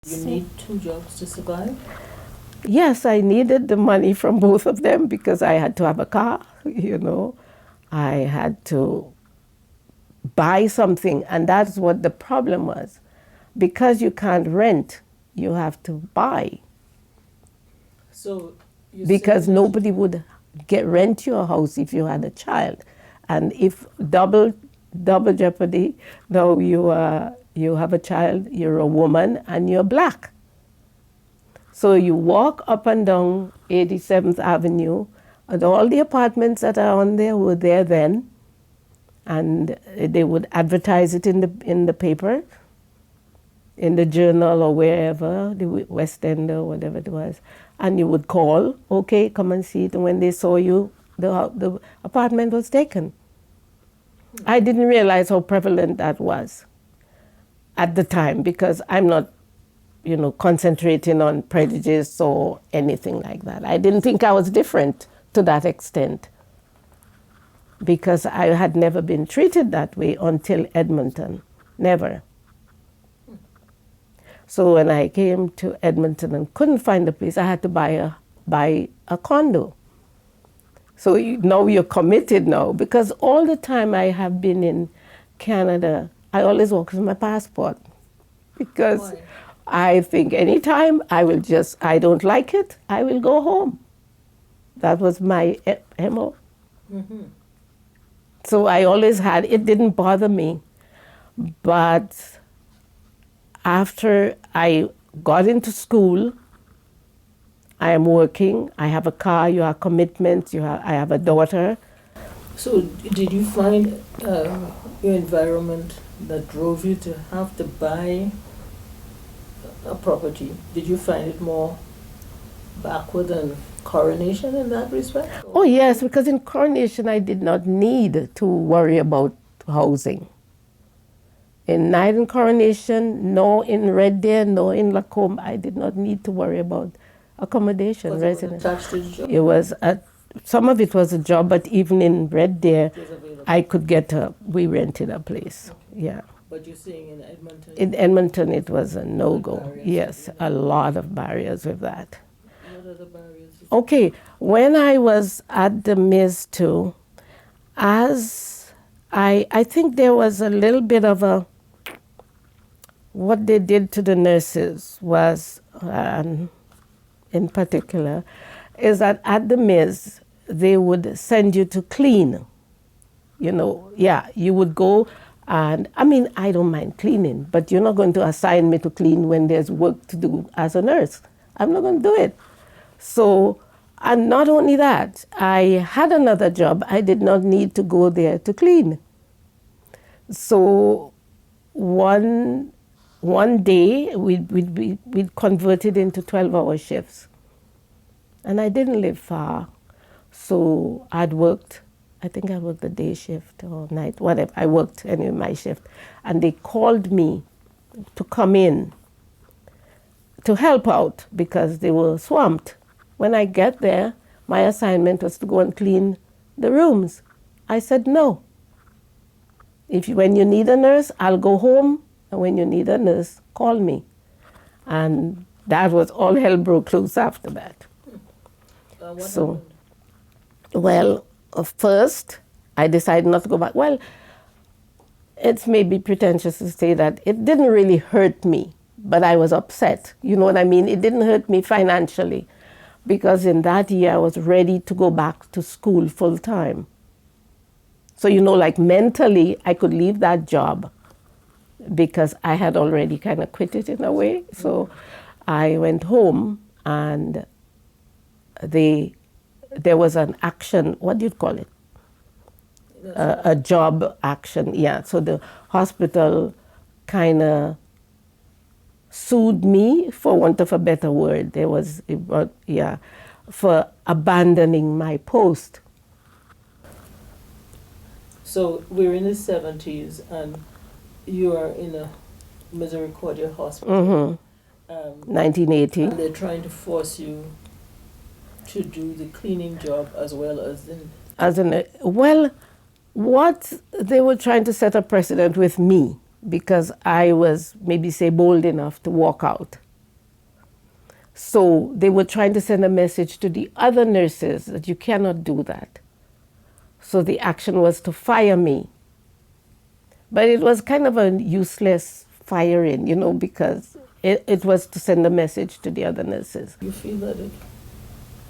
You need two jobs to survive? Yes, I needed the money from both of them because I had to have a car, I had to buy something, and that's what the problem was. Because you can't rent, you have to buy. So Because nobody would rent your house if you had a child. And if double jeopardy, now you have a child, you're a woman, and you're black. So you walk up and down 87th Avenue, and all the apartments that are on there were there then, and they would advertise it in the paper, in the journal or wherever, the West End or whatever it was, and you would call, okay, come and see it, and when they saw you, the apartment was taken. I didn't realize how prevalent that was at the time because I'm not concentrating on prejudice or anything like that. I didn't think I was different to that extent because I had never been treated that way until Edmonton. Never. So when I came to Edmonton and couldn't find a place, I had to buy a condo. So now you're committed now because all the time I have been in Canada, I always walk with my passport because Why? I think anytime I don't like it, I will go home. That was my MO. Mm-hmm. So I always had, it didn't bother me. But after I got into school, I am working, I have a car, you have commitments, I have a daughter. So did you find your environment that drove you to have to buy a property? Did you find it more backward than Coronation in that respect? Oh yes, because in Coronation I did not need to worry about housing. Neither in Coronation, nor in Red Deer, nor in Lacombe, I did not need to worry about accommodation, residence. Attached to the job? It was some of it was a job, but even in Red Deer, It was available. I could we rented a place. Okay. Yeah. But you're saying in Edmonton? In Edmonton, it was a no-go. Barriers. Yes, a lot of barriers with that. What are the barriers? Okay, when I was at the Miz too, I think there was a little bit of what they did to the nurses was, in particular, is that at the Miz, they would send you to clean. You would go and, I don't mind cleaning, but you're not going to assign me to clean when there's work to do as a nurse. I'm not going to do it. So, and not only that, I had another job. I did not need to go there to clean. So one day we'd converted into 12-hour shifts. And I didn't live far. So I worked the day shift or night, whatever. I worked anyway, my shift. And they called me to come in to help out because they were swamped. When I get there, my assignment was to go and clean the rooms. I said no. When you need a nurse, I'll go home, and when you need a nurse, call me. And that was all hell broke loose after that. What happened? Well, first, I decided not to go back. Well, it's maybe pretentious to say that it didn't really hurt me, but I was upset. You know what I mean? It didn't hurt me financially because in that year I was ready to go back to school full time. So, like mentally, I could leave that job because I had already kind of quit it in a way. So I went home and there was an action, what do you call it? A job action, yeah. So the hospital kind of sued me, for want of a better word. For abandoning my post. So we're in the 70s and you are in a Misericordia hospital. 1980. And they're trying to force you to do the cleaning job as well as what they were trying to set a precedent with me because I was maybe say bold enough to walk out. So they were trying to send a message to the other nurses that you cannot do that. So the action was to fire me. But it was kind of a useless firing, because it was to send a message to the other nurses. You feel that it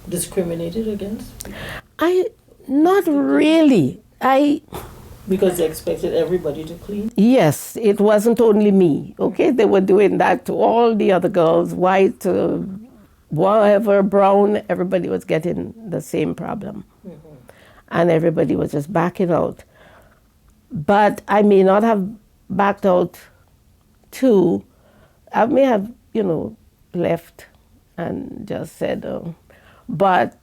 discriminated against people? Not really. Because they expected everybody to clean? Yes, it wasn't only me, okay? They were doing that to all the other girls, white, whatever, brown, everybody was getting the same problem. Mm-hmm. And everybody was just backing out. But I may not have backed out too. I may have, left and just said, but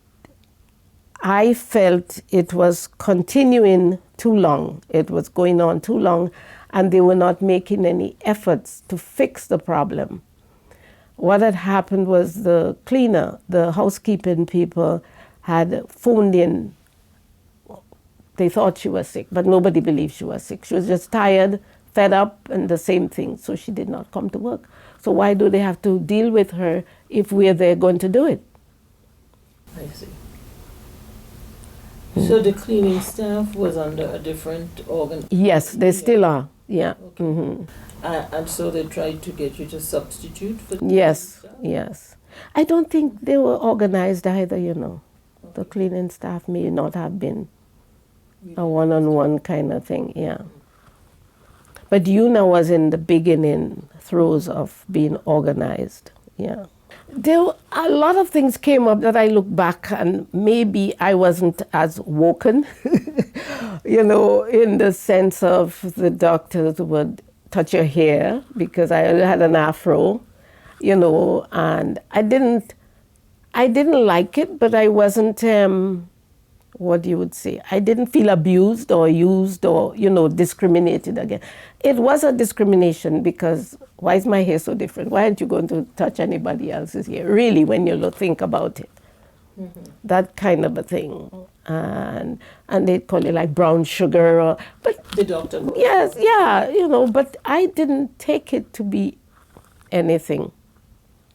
I felt it was continuing too long. It was going on too long, and they were not making any efforts to fix the problem. What had happened was the cleaner, the housekeeping people had phoned in. They thought she was sick, but nobody believed she was sick. She was just tired, fed up, and the same thing, so she did not come to work. So why do they have to deal with her if we're there going to do it? I see. So the cleaning staff was under a different organ? Yes, they still are, yeah. Okay. Mm-hmm. And so they tried to get you to substitute for the Yes, cleaning staff? yes. I don't think they were organized either, Okay. The cleaning staff may not have been a one-on-one kind of thing, yeah. But UNA was in the beginning throes of being organized, yeah. A lot of things came up that I look back and maybe I wasn't as woken, in the sense of the doctors would touch your hair because I had an afro, and I didn't like it, but I wasn't, what you would say, I didn't feel abused or used or, discriminated against. It was a discrimination because why is my hair so different? Why aren't you going to touch anybody else's hair? Really, when you think about it. Mm-hmm. That kind of a thing. And they'd call it like brown sugar. But the doctor? Yes, yeah, but I didn't take it to be anything.